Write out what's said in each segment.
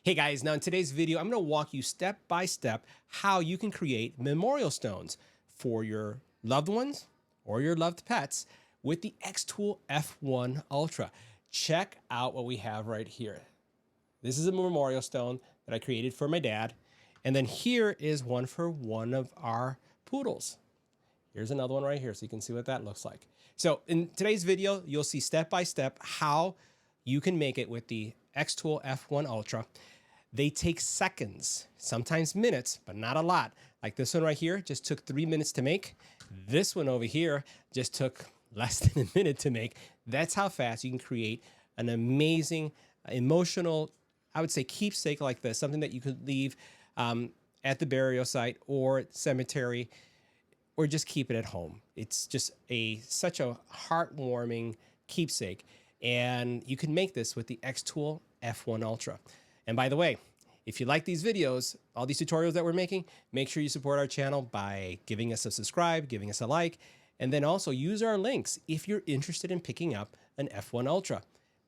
Hey guys, now in today's video, I'm going to walk you step by step how you can create memorial stones for your loved ones or your loved pets with the xTool F1 UItra. Check out what we have right here. This is a memorial stone that I created for my dad. And then here is one for one of our poodles. Here's another one right here so you can see what that looks like. So in today's video, you'll see step by step how you can make it with the xTool F1 UItra. They take seconds, sometimes minutes, but not a lot. Like this one right here just took 3 minutes to make. This one over here just took less than a minute to make. That's how fast you can create an amazing, emotional, I would say keepsake like this, something that you could leave at the burial site or cemetery, or just keep it at home. It's just such a heartwarming keepsake. And you can make this with the xTool F1 UItra. And by the way, if you like these videos, all these tutorials that we're making, make sure you support our channel by giving us a subscribe, giving us a like, and then also use our links if you're interested in picking up an F1 UItra.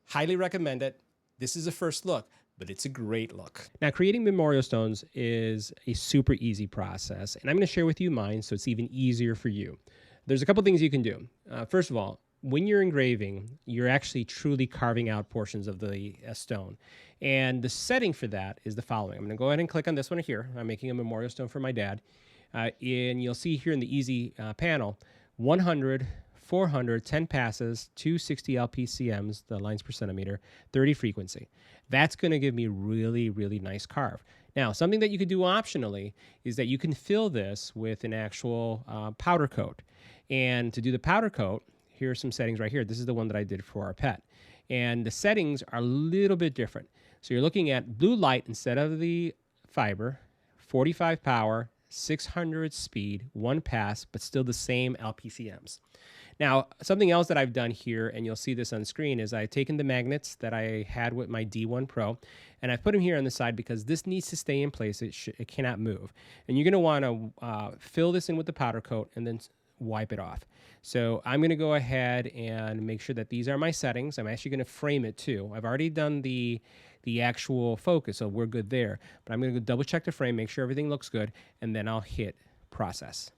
Highly recommend it. This is a first look, but it's a great look. Now, creating memorial stones is a super easy process, and I'm going to share with you mine so it's even easier for you. There's a couple things you can do. First of all, when you're engraving, you're actually truly carving out portions of the stone. And the setting for that is the following. I'm going to go ahead and click on this one here. I'm making a memorial stone for my dad. And you'll see here in the easy panel, 100, 400, 10 passes, 260 LPCMs, the lines per centimeter, 30 frequency. That's going to give me really, really nice carve. Now, something that you could do optionally is that you can fill this with an actual powder coat. And to do the powder coat, here are some settings right here. This is the one that I did for our pet. And the settings are a little bit different. So you're looking at blue light instead of the fiber, 45 power, 600 speed, 1 pass, but still the same LPCMs. Now, something else that I've done here, and you'll see this on screen, is I've taken the magnets that I had with my D1 Pro, and I've put them here on the side because this needs to stay in place. It cannot move. And you're going to want to fill this in with the powder coat and then wipe it off. So I'm going to go ahead and make sure that these are my settings. I'm actually going to frame it too. I've already done the actual focus, so we're good there. But I'm going to go double check the frame, make sure everything looks good, and then I'll hit process.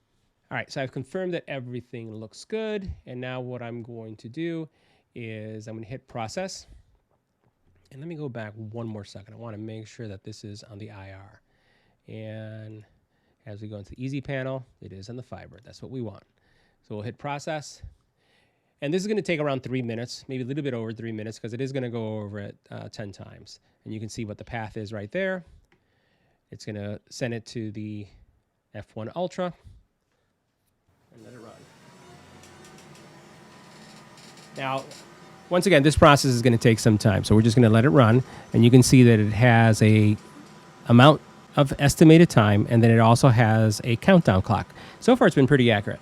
All right, so I've confirmed that everything looks good. And now what I'm going to do is I'm going to hit process. And let me go back one more second. I want to make sure that this is on the IR. And as we go into the easy panel, it is on the fiber. That's what we want. So we'll hit process. And this is going to take around 3 minutes, maybe a little bit over 3 minutes, because it is going to go over it 10 times. And you can see what the path is right there. It's going to send it to the F1 UItra and let it run. Now, once again, this process is going to take some time. So we're just going to let it run. And you can see that it has a amount of estimated time, and then it also has a countdown clock. So far, it's been pretty accurate.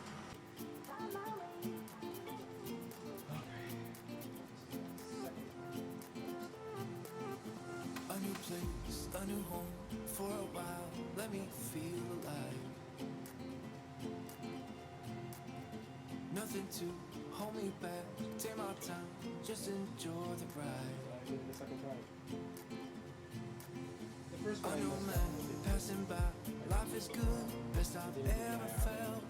A new place, a new home, for a while, let me feel alive. Nothing to hold me back, take my time, just enjoy the ride. A new man passing by, life is good, best I've ever felt.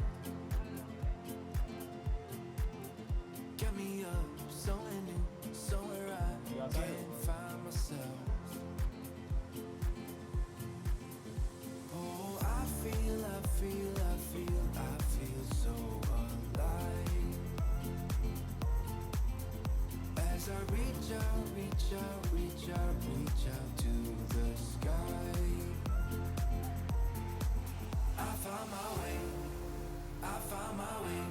Get me up, somewhere new, somewhere I can't find myself. Oh, I feel so alive. As I reach out to the sky. I found my way.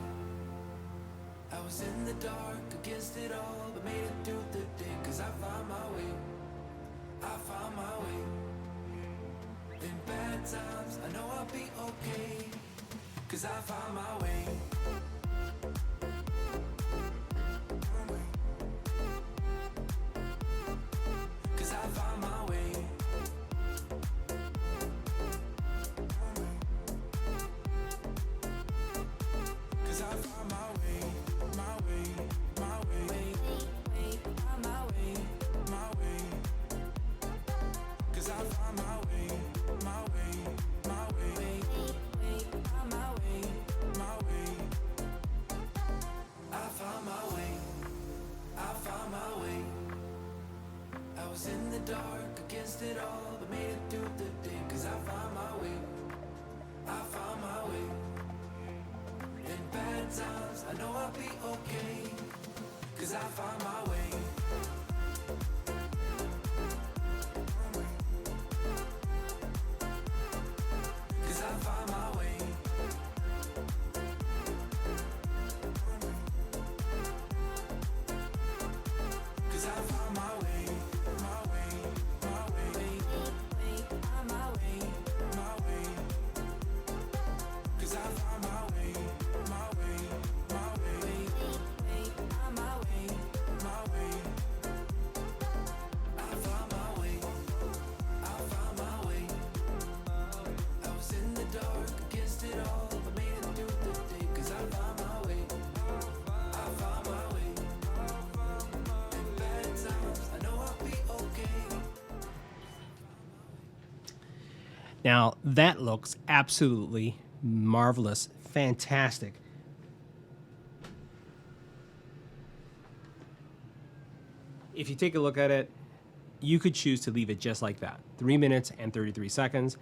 I was in the dark against it all, but made it through the day. Cause I found my way. In bad times, I know I'll be okay. Cause I found my way. Cause I found my way. Cause I found my way. My way. My way. My way. My way. Cause I Now that looks absolutely marvelous, fantastic. If you take a look at it, you could choose to leave it just like that, 3 minutes and 33 seconds.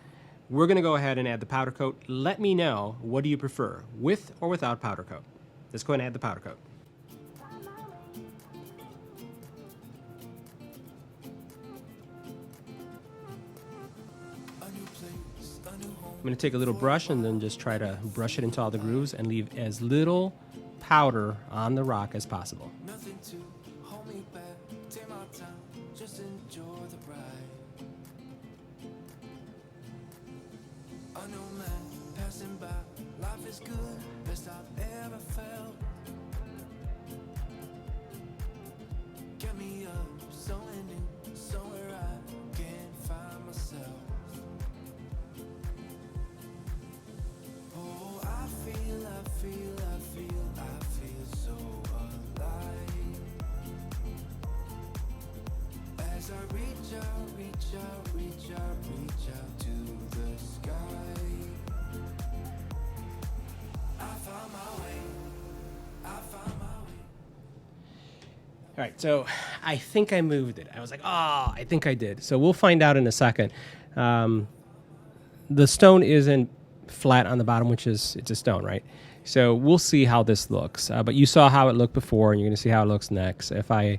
We're gonna go ahead and add the powder coat. Let me know, what do you prefer, with or without powder coat? Let's go ahead and add the powder coat. I'm gonna take a little brush and then just try to brush it into all the grooves and leave as little powder on the rock as possible. Nothing to hold me back. Take my time, just enjoy the ride. I know, man, passing by. Life is good, best I've ever felt. Get me up, somewhere new, somewhere I can find myself. Oh, I feel so alive. As I reach out to the sky. I found my way. All right, so I think I moved it. I was like, oh, I think I did. So we'll find out in a second. The stone isn't flat on the bottom, which is, it's a stone, right? So we'll see how this looks. But you saw how it looked before, and you're gonna see how it looks next. If I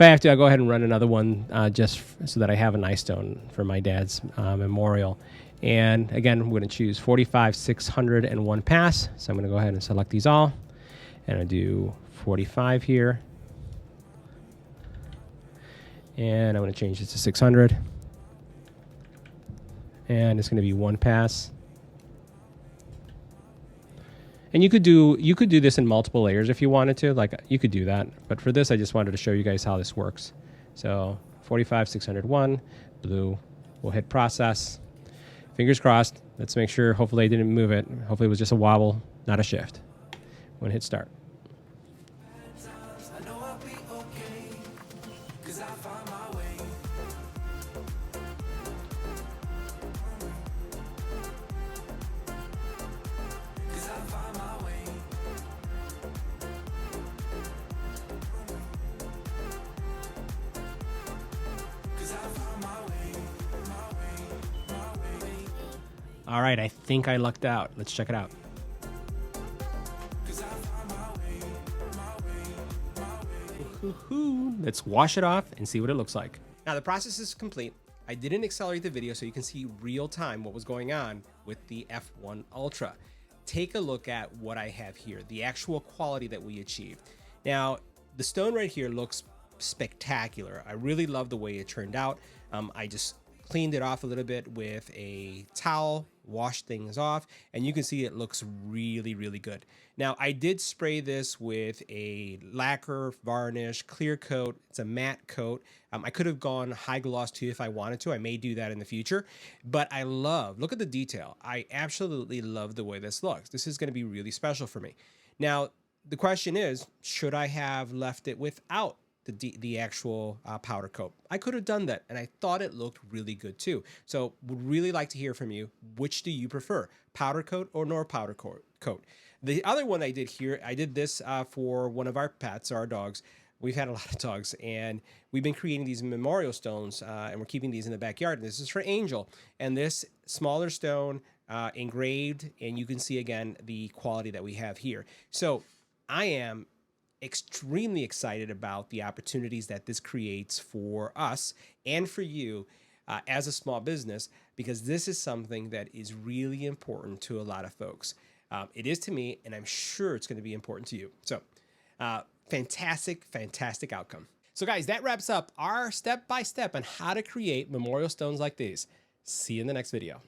have to, I'll go ahead and run another one just so that I have a nice stone for my dad's memorial. And again, I'm gonna choose 45, 600, and 1 pass. So I'm gonna go ahead and select these all. And I do 45 here. And I'm going to change this to 600. And it's going to be 1 pass. And you could do this in multiple layers if you wanted to. Like, you could do that. But for this, I just wanted to show you guys how this works. So 45, 601, blue. We'll hit process. Fingers crossed. Let's make sure. Hopefully I didn't move it. Hopefully it was just a wobble, not a shift. I'm going to hit start. I know I'll be okay, 'cause I found my way. All right, I think I lucked out. Let's check it out. Let's wash it off and see what it looks like. Now the process is complete. I didn't accelerate the video so you can see real time what was going on with the F1 Ultra. Take a look at what I have here, the actual quality that we achieved. Now, the stone right here looks spectacular. I really love the way it turned out. I just cleaned it off a little bit with a towel, washed things off, and you can see it looks really, really good. Now, I did spray this with a lacquer, varnish, clear coat. It's a matte coat. I could have gone high gloss too if I wanted to. I may do that in the future, but I look at the detail. I absolutely love the way this looks. This is going to be really special for me. Now, the question is, should I have left it without the actual powder coat? I could have done that, and I thought it looked really good too. So would really like to hear from you. Which do you prefer, powder coat or no powder coat? The other one I did here, I did this for one of our pets, our dogs. We've had a lot of dogs, and we've been creating these memorial stones, and we're keeping these in the backyard. And this is for Angel, and this smaller stone engraved, and you can see again the quality that we have here. So I am extremely excited about the opportunities that this creates for us and for you as a small business, because this is something that is really important to a lot of folks. It is to me, and I'm sure it's going to be important to you. So fantastic, fantastic outcome. So guys, that wraps up our step-by-step on how to create memorial stones like these. See you in the next video.